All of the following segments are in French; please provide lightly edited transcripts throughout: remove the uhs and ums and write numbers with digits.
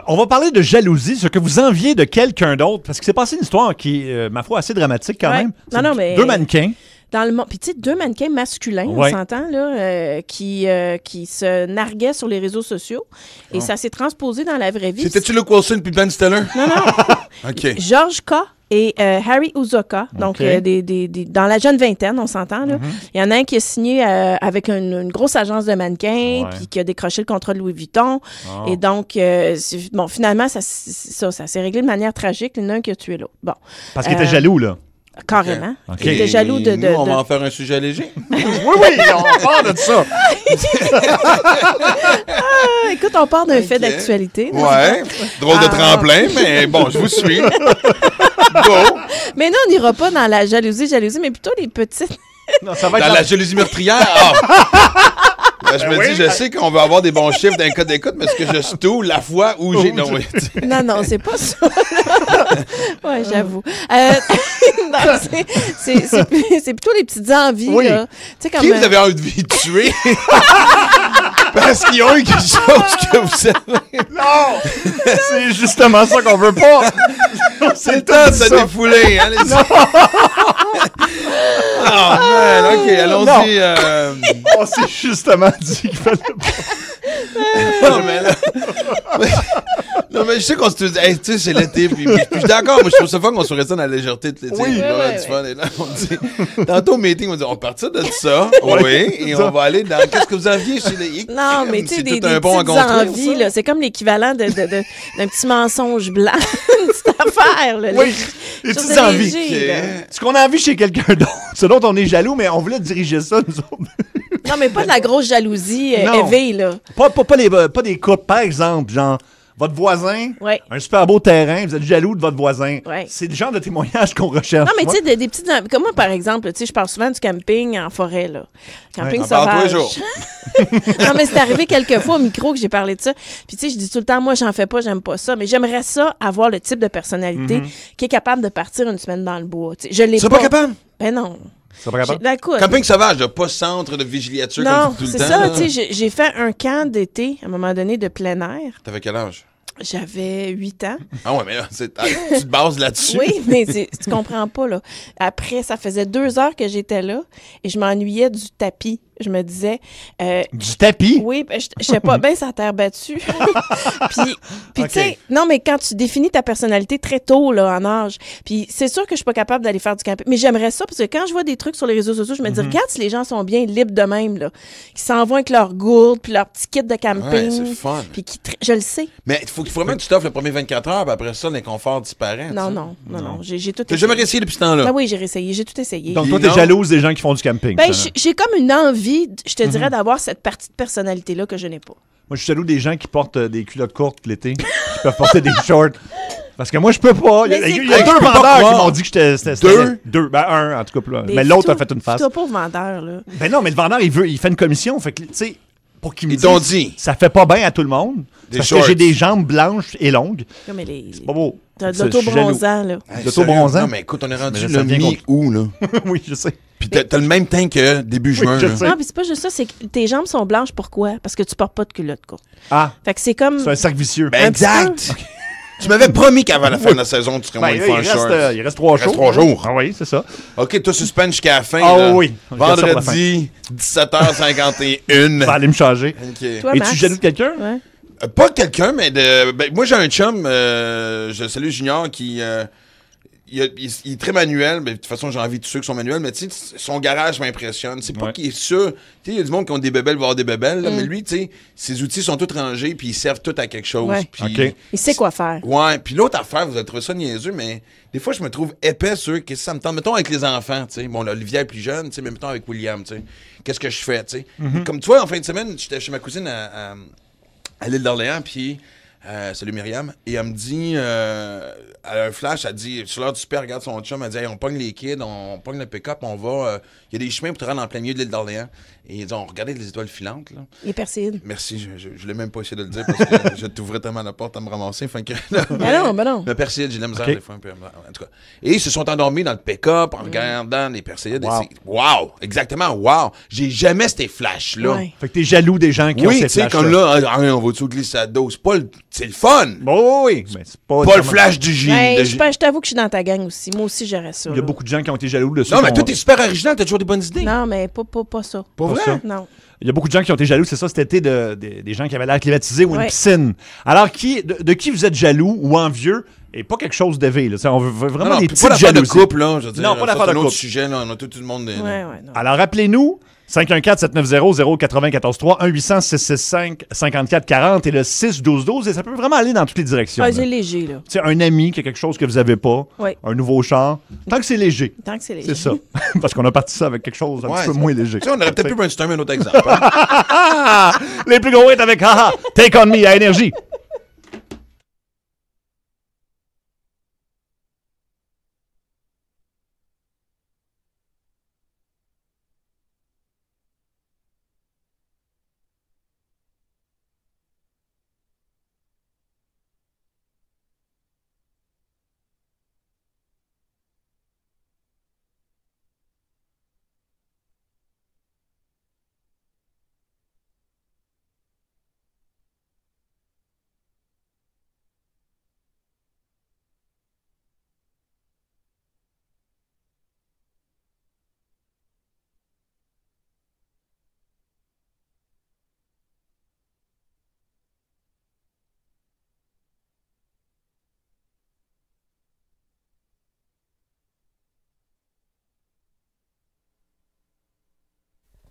On va parler de jalousie, ce que vous enviez de quelqu'un d'autre, parce que c'est passé une histoire qui est, ma foi, assez dramatique quand même. Non, mais... Deux mannequins. Dans le monde. Puis, tu sais, deux mannequins masculins, on s'entend, là, qui se narguaient sur les réseaux sociaux. Et ça s'est transposé dans la vraie vie. C'était-tu Luke Wilson puis Ben Stiller? Non. OK. George K. et Harry Uzoka, donc dans la jeune vingtaine, on s'entend. Là. Il y en a un qui a signé avec une grosse agence de mannequins, puis qui a décroché le contrat de Louis Vuitton. Et donc, finalement, ça s'est réglé de manière tragique. Il y en a un qui a tué l'autre. Bon. Parce qu'il était jaloux, là. Carrément. Okay. Il était jaloux de... Nous, on va en faire un sujet léger. oui, on parle de ça. Écoute, on part d'un fait d'actualité. Ouais, drôle de tremplin, mais bon, je vous suis. Go! Mais non, on n'ira pas dans la jalousie, mais plutôt les petites... Non, ça va dans la jalousie meurtrière? Je me dis, je sais qu'on va avoir des bons chiffres d'un code d'écoute, mais est-ce que je stoule la fois où j'ai... Non, c'est pas ça. Ouais, j'avoue. C'est plutôt les petites envies. Oui. Là. Comme, qui vous avez envie de tuer? Parce qu'ils ont eu quelque chose que vous savez. Non! C'est justement ça qu'on veut pas. C'est le temps de se défouler. Hein, man, OK, allons-y. On s'est justement dit qu'il fallait pas. Non, mais là... Non, mais je sais qu'on se dit, hey, tu sais, c'est l'été, puis je suis d'accord, moi, je trouve ça fun qu'on soit resté dans la légèreté de l'été. Oui, du fun, et là, on dit, tantôt au meeting, on dit, on va partir de ça, oui, et on va aller dans, qu'est-ce que vous aviez chez les... Non, mais tu sais, des petites envies, là, c'est comme l'équivalent d'un petit mensonge blanc, une petite affaire, là. Oui, des petites envies. Ce qu'on a envie chez quelqu'un d'autre, ce dont on est jaloux, mais on voulait diriger ça, nous autres. Non, mais pas de la grosse jalousie élevée, là. Pas des couples, par exemple, genre... Votre voisin, un super beau terrain, vous êtes jaloux de votre voisin. C'est le genre de témoignage qu'on recherche. Non, mais tu sais, des petites... Comme moi, par exemple, tu sais, je parle souvent du camping en forêt, là. Camping sauvage. Non, mais c'est arrivé quelques fois au micro que j'ai parlé de ça. Puis tu sais, je dis tout le temps, moi, j'en fais pas, j'aime pas ça. Mais j'aimerais ça, avoir le type de personnalité qui est capable de partir une semaine dans le bois. T'sais, je l'ai pas. Tu serais pas capable? Ben non. Camping sauvage, pas centre de vigiliature comme tout le temps. Non, c'est ça, tu sais, j'ai fait un camp d'été, à un moment donné, de plein air. T'avais quel âge? J'avais 8 ans. Ah ouais, mais là, tu te bases là-dessus. Oui, mais tu comprends pas, là. Après, ça faisait 2 heures que j'étais là et je m'ennuyais du tapis. Je me disais... du tapis? Oui, ben, je sais pas, bien sa terre battue. Puis tu sais, non, mais quand tu définis ta personnalité très tôt, là, en âge, puis c'est sûr que je suis pas capable d'aller faire du camping, mais j'aimerais ça, parce que quand je vois des trucs sur les réseaux sociaux, je me dis, regarde si les gens sont bien libres de même, là, qui s'en vont avec leur gourde, puis leur petit kit de camping. Ouais, c'est fun. Puis je le sais. Mais il faut vraiment que tu t'offres le premier 24 heures, puis après ça, l'inconfort disparaît. Non, j'ai tout essayé. T'as jamais réessayé depuis ce temps-là? Ben oui, j'ai réessayé, j'ai tout essayé. Donc toi, t'es jalouse des gens qui font du camping? Ben, j'ai comme une envie, je te dirais, d'avoir cette partie de personnalité-là que je n'ai pas. Moi, je suis jaloux des gens qui portent des culottes courtes l'été, qui peuvent porter des shorts. Parce que moi, je peux pas. Il y a 2 vendeurs qui m'ont dit que c'était... 2? Ben, un, en tout cas. Mais l'autre a fait une face. C'est pas vendeur, là. Ben non, mais le vendeur, il fait une commission. Fait que, tu sais, pour qu'il me dise... Ils t'ont dit. Ça fait pas bien à tout le monde. Parce que j'ai des jambes blanches et longues. C'est pas beau. T'as de l'auto-bronzant, là. L'auto-bronzant? Non, mais écoute, on est rendu le mi-août, là. Oui, je sais. Puis t'as le même teint que début juin. Non, puis c'est pas juste ça, c'est que tes jambes sont blanches, pourquoi? Parce que tu portes pas de culotte courte. Ah. Fait que c'est comme... C'est un cercle vicieux. Ben exact. Tu m'avais promis qu'avant la fin de la saison, tu serais moins une fois en short. Il reste 3 jours. 3 jours. Ah oui, c'est ça. OK, toi, suspense jusqu'à la fin. Ah oui. Vendredi, 17h51. Tu vas aller me changer. Toi, es-tu jaloux de quelqu'un? Ouais. Pas quelqu'un, mais moi, j'ai un chum, je salue Junior, qui... Il est très manuel, mais de toute façon, j'ai envie de ceux qui sont manuels, mais tu sais, son garage m'impressionne. C'est pas qu'il est sûr. Tu sais, il y a du monde qui ont des bébelles, va avoir des bébelles, là, mais lui, tu sais, ses outils sont tous rangés, puis ils servent tous à quelque chose. Puis, il sait quoi faire. Ouais, puis l'autre affaire, vous allez trouver ça niaiseux, mais des fois, je me trouve épais sur qu'est-ce que ça me tente. Mettons avec les enfants, tu sais. Bon, là, Olivier est plus jeune, tu sais, mais mettons avec William, tu sais. Qu'est-ce que je fais, tu sais. Comme tu vois, en fin de semaine, j'étais chez ma cousine à l'île d'Orléans, puis... salut Myriam. Et elle me dit, elle a un flash, elle dit, sur l'heure du super, regarde son chum, elle dit, hey, on pogne les kids, on pogne le pick-up, on va, il y a des chemins pour te rendre en plein milieu de l'île d'Orléans. Et ils dit, on regardait les étoiles filantes, là. Les Perséides. Merci, je l'ai même pas essayé de le dire parce que je t'ouvrais tellement la porte à me ramasser. Fait que, ben non. Le Perséide, j'ai la misère des fois un peu. En tout cas. Et ils se sont endormis dans le pick-up en regardant les Perséides. Wow! Exactement, wow! J'ai jamais ces flashs-là. Fait que t'es jaloux des gens qui ont ces flashs-là. Oui, tu sais, comme là, on va-tu au glissade d'eau? C'est pas c'est le fun. Bon, oui, mais c'est pas... Pas le flash du J. Ben, je t'avoue que je suis dans ta gang aussi. Moi aussi, j'aurais ça. Il y a beaucoup de gens qui ont été jaloux de ça. Non, mais toi, t'es super original, t'as toujours des bonnes idées. Non, mais pas ça. Pas vrai? ça. Non. Il y a beaucoup de gens qui ont été jaloux, c'est ça, cet été, des gens qui avaient l'air climatisé ou une Ouais. piscine. Alors, de qui vous êtes jaloux ou envieux? Et pas quelque chose d'élevé, là. On veut vraiment Non, des pas petites d'affaire de jalousies. couple, là. Je veux dire, Non, pas ça, d'affaire c'est de un autre couple. sujet, là. On a tout le monde... Ouais, non. Alors, appelez-nous. 514-790-0943, 1-800-665-5440 et le 6-12-12. Et ça peut vraiment aller dans toutes les directions. Ah, là. c'est léger, là. Tu sais, un ami qui a quelque chose que vous n'avez pas, Oui. un nouveau char, tant que c'est léger. Tant que c'est léger. C'est ça. Parce qu'on a parti ça avec quelque chose un Ouais, petit peu c'est- moins léger. Tu sais, on aurait peut-être pu brainstormer un autre exemple. Hein? Les plus gros hits avec Haha, Take On Me à Énergie.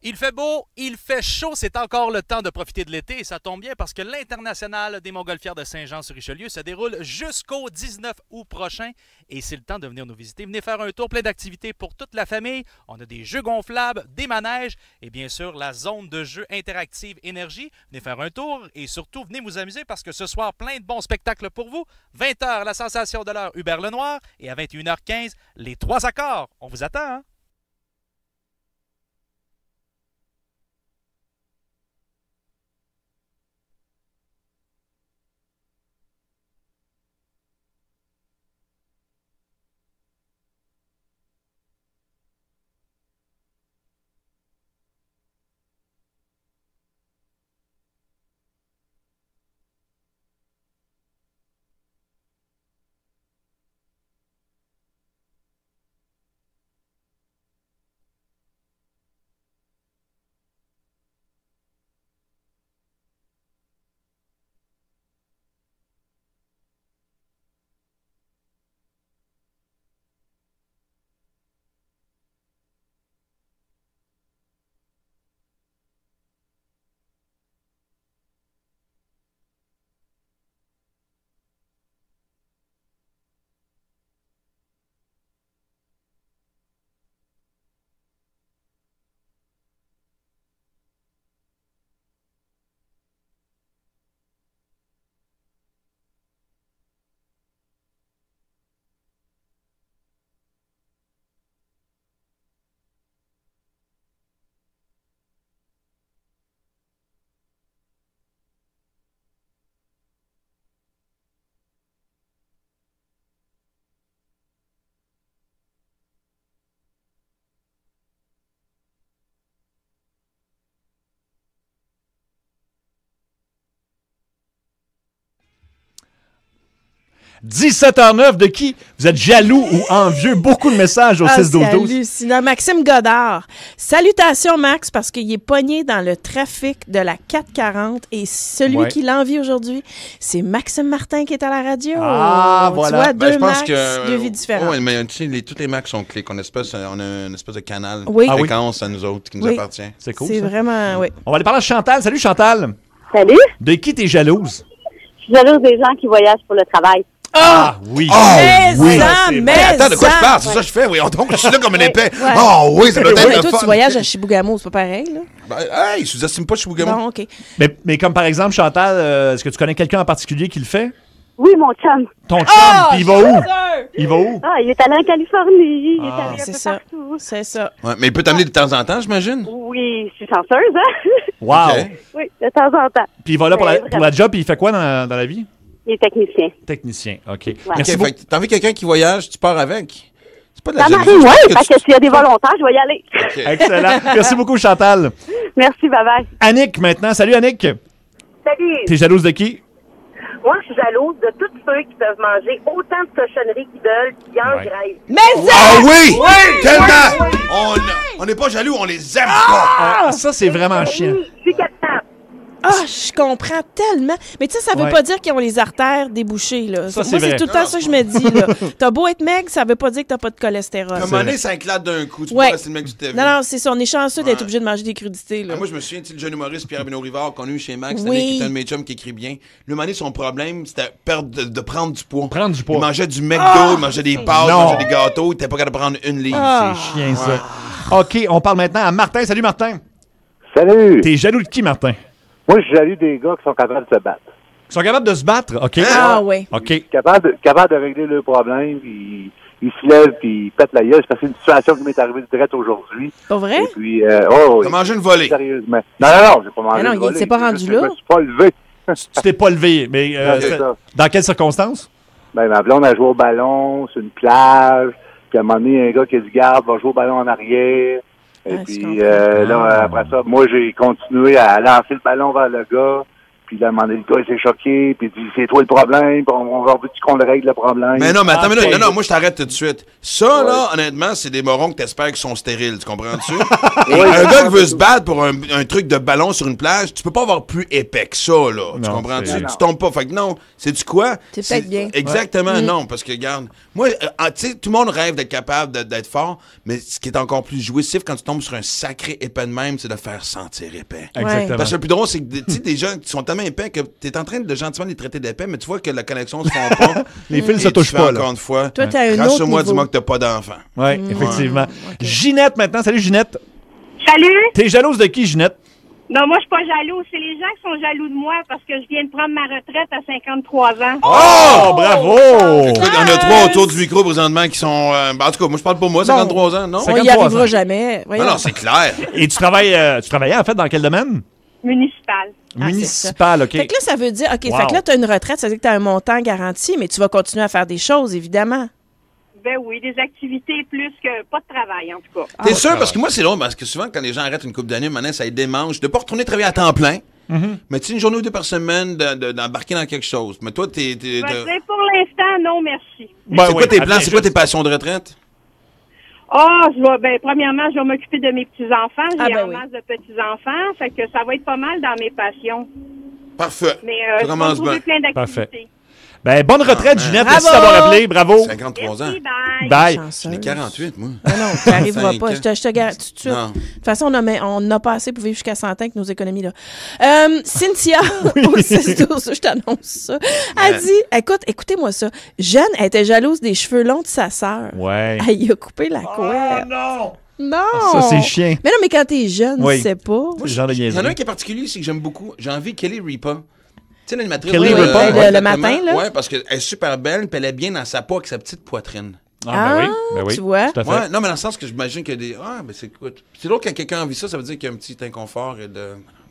Il fait beau, il fait chaud, c'est encore le temps de profiter de l'été et ça tombe bien parce que l'International des Montgolfières de Saint-Jean-sur-Richelieu se déroule jusqu'au 19 août prochain et c'est le temps de venir nous visiter. Venez faire un tour, plein d'activités pour toute la famille. On a des jeux gonflables, des manèges et bien sûr la zone de jeu interactive énergie. Venez faire un tour et surtout venez vous amuser parce que ce soir, plein de bons spectacles pour vous. 20h, la sensation de l'heure Hubert Lenoir et à 21h15, les 3 accords. On vous attend, hein? « 17h09, de qui vous êtes jaloux ou envieux? Beaucoup de messages au 6-12-12. C'est hallucinant. Maxime Godard. Salutations, Max, parce qu'il est pogné dans le trafic de la 440 et celui Ouais. qui l'envie aujourd'hui, c'est Maxime Martin qui est à la radio. Ah, voilà. Tu vois, Ben, deux je pense Max, que. deux vies différentes. Oui, mais tu sais, toutes les Macs sont clés. On a une espèce de canal Oui. de Ah oui. fréquence à nous autres qui nous Oui. appartient. C'est cool, C'est ça. vraiment, oui. On va aller parler à Chantal. Salut, Chantal. Salut, De qui t'es jalouse? je suis jalouse des gens qui voyagent pour le travail. Ah, oui. Mais oui. ça, C'est mais vrai. Attends, de quoi ça. je parle? C'est ça que je fais? Oui, donc je suis là comme un épais. Ouais. Oh oui, ça doit Ouais, être mais le toi, fun. tu voyages à Chibougamau, c'est pas pareil, là? Ben, hey, sous-estime pas Chibougamau. Bon, OK. Mais comme par exemple, Chantal, est-ce que tu connais quelqu'un en particulier qui le fait? Oui, mon chum. Ton chum, Ah, puis il va où? Il va où? Ah, il est allé en Californie, il est Ah, allé un c'est peu ça. partout. C'est ça. Ouais, mais il peut t'amener de temps en temps, j'imagine? Oui, je suis chanceuse, hein? Wow. Ok. Oui, de temps en temps. Puis il va là pour Ouais, la job, puis il fait quoi dans la vie? Il est technicien. Technicien, OK. Ouais. Merci Ok, beaucoup. fait que t'as envie quelqu'un qui voyage, tu pars avec? C'est pas de la Ça jalousie, m'arrive, je pense oui, que parce tu- que s'il y a des volontaires, je vais y aller. Ok. Excellent. Merci beaucoup, Chantal. Merci, bye-bye. Annick, maintenant. Salut, Annick. Salut. T'es jalouse de qui? Moi, je suis jalouse de tous ceux qui peuvent manger autant de cochonneries qu'ils veulent, qui engraissent. Mais ça! Ah oui! Tellement! On n'est pas jaloux, on les aime pas! Ah, ça, c'est vraiment chiant. Oui, je suis capable. Ah, je comprends tellement. Mais tu sais, ça veut pas dire qu'ils ont les artères débouchées, là. Ça, Moi, c'est vrai. c'est tout le temps ça que je me dis, là. T'as beau être maigre, ça veut pas dire que t'as pas de cholestérol. À un moment donné, ça éclate d'un coup. Tu peux Ouais. pas rester le mec du TV. Non, c'est ça. On est chanceux d'être Ouais. obligé de manger des crudités, là. Ah, moi, je me souviens, tu sais, le jeune humoriste Pierre Benoît Rivard qu'on a eu chez Max, Oui. qui est un de mes chums qui écrit bien. Le moment donné, son problème, c'était de prendre du poids. Prendre du poids. Il mangeait du McDo, il mangeait des pâtes, il Non. mangeait des gâteaux, il était pas capable de prendre une livre. C'est chiant, ça. OK, on parle maintenant à Martin. Salut, Martin. Salut! T'es jaloux de qui, Martin? Moi, je suis jaloux des gars qui sont capables de se battre. Ils sont capables de se battre? OK. Ah, oui. OK. Capables de régler leurs problèmes, puis ils se lèvent, puis ils pètent la gueule. C'est parce que c'est une situation qui m'est arrivée direct aujourd'hui. Pas vrai? Et puis, oh, T'as mangé une volée. sérieusement. Non, j'ai pas mangé Mais non, une volée. il s'est pas rendu Je là. me suis pas levé. Tu t'es pas levé, mais C'est ça. dans quelles circonstances? Ben, ma blonde a joué au ballon sur une plage, puis à un moment donné, un gars qui a du garde va jouer au ballon en arrière. Et Ah, je puis, comprends. là, après ça, moi, j'ai continué à lancer le ballon vers le gars. Puis là, à un moment donné, le gars, il s'est choqué. Puis il dit, c'est toi le problème. Puis on va voir qu'on le règle le problème. Mais non, mais attends, Ok. non, moi, je t'arrête tout de suite. Ça, là, honnêtement, c'est des morons que t'espères qui sont stériles, tu comprends-tu? Un gars qui veut se battre pour un truc de ballon sur une plage, tu peux pas avoir plus épais que ça, là. Tu Non, comprends-tu? c'est- Tu tombes pas. Fait que non, sais-tu quoi? C'est peut-être bien. Exactement, non, parce que, regarde, moi, tu sais, tout le monde rêve d'être capable d'être fort, mais ce qui est encore plus jouissif quand tu tombes sur un sacré épais de même, c'est de faire sentir épais. Exactement. Parce que le plus drôle, c'est que tu sais, des gens qui sont tellement épais que t'es en train de gentiment les traiter d'épais, mais tu vois que la connexion se fait pas. Les fils Et se tu touchent fais pas, là. encore une fois. Toi, t'as un autre Rassure-moi, niveau. dis-moi que t'as pas d'enfant. Oui, effectivement. Ginette, maintenant. Salut, Ginette. Salut! T'es jalouse de qui, Ginette? Non, moi, je suis pas jaloux. C'est les gens qui sont jaloux de moi parce que je viens de prendre ma retraite à 53 ans. Oh, bravo! Écoute, il y en a trois autour du micro présentement qui sont. En tout cas, moi, je parle pour moi, 53 ans, non? On y 53 arrivera ans. jamais. Voyons. Non, c'est clair. Et tu travaillais, en fait, dans quel domaine? Municipal. Ah, Municipal, OK. Fait que là, ça veut dire, OK, Wow. fait que là, tu as une retraite, ça veut dire que tu as un montant garanti, mais tu vas continuer à faire des choses, évidemment. Ben oui, des activités plus que pas de travail, en tout cas. T'es sûr? Parce que moi, c'est drôle, parce que souvent, quand les gens arrêtent une couple d'années, maintenant, ça les démange de pas retourner travailler à temps plein. Mais tu sais, une journée ou deux par semaine, d'embarquer dans quelque chose. Mais toi, Je vais dire, pour l'instant, non, merci. Ben c'est oui, quoi tes plans? attends, C'est quoi tes passions de retraite? Premièrement, je vais m'occuper de mes petits-enfants. J'ai Ah, ben en oui. masse de petits-enfants, fait que ça va être pas mal dans mes passions. Parfait. Mais Ça je vais commence trouver bien. plein Parfait. d'activités. Ben, bonne retraite, man. Ginette. Bravo! Merci d'avoir appelé. Bravo. 53 ans. Merci, bye. Bye. J'en ai 48, moi. Ah non, tu n'arriveras 5 pas. Je te garantis tout de suite. Non. De toute façon, on n'a pas assez pour vivre jusqu'à 100 ans avec nos économies. Là. Cynthia, au 6-12, je t'annonce ça. Elle dit, écoutez-moi ça. Jeanne, elle était jalouse des cheveux longs de sa sœur. Ouais. Elle y a coupé la Oh couette. non! Non! Ça, c'est chiant. Mais non, mais quand t'es jeune, Oui. tu sais pas. C'est le genre de Il y en a un niaiserie. qui est particulier, c'est que j'aime beaucoup. J'ai envie Kelly Ripa. Tu sais, l'animatrice. Kelly Oui, Ripa, oui, le exactement. matin, là. Ouais, parce qu'elle est super belle, puis elle est bien dans sa peau avec sa petite poitrine. Ah, ben oui. Ben oui. tu vois. Tout à fait. Ouais, non, mais dans le sens que j'imagine qu'il y a des. Ah, ben c'est écoute. C'est drôle quand quelqu'un a envie ça, ça veut dire qu'il y a un petit inconfort et de.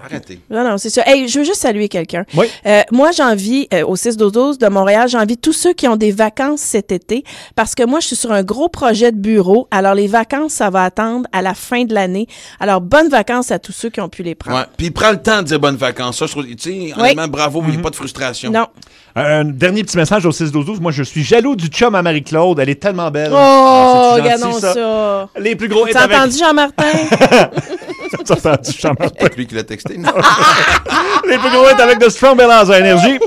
Arrêtez. Non, c'est ça. Hey, je veux juste saluer quelqu'un. Oui. Moi, j'envie, au 6-12 de Montréal, j'envie tous ceux qui ont des vacances cet été parce que moi, je suis sur un gros projet de bureau. Alors, les vacances, ça va attendre à la fin de l'année. Alors, bonnes vacances à tous ceux qui ont pu les prendre. Ouais. Puis prends le temps de dire bonnes vacances. Ça, je trouve. Tu sais, honnêtement, bravo, il n'y a pas de frustration. Non. Un dernier petit message au 6-12-12. Moi, je suis jaloux du chum à Marie-Claude. Elle est tellement belle. Oh, Ah, c'est-tu gentil, regardons ça. Les plus gros est T'as avec... entendu, Jean-Martin? T'as entendu, Jean-Martin? C'est lui qui l'a texté. Non? Les plus gros est avec The Strong Balance à Énergie.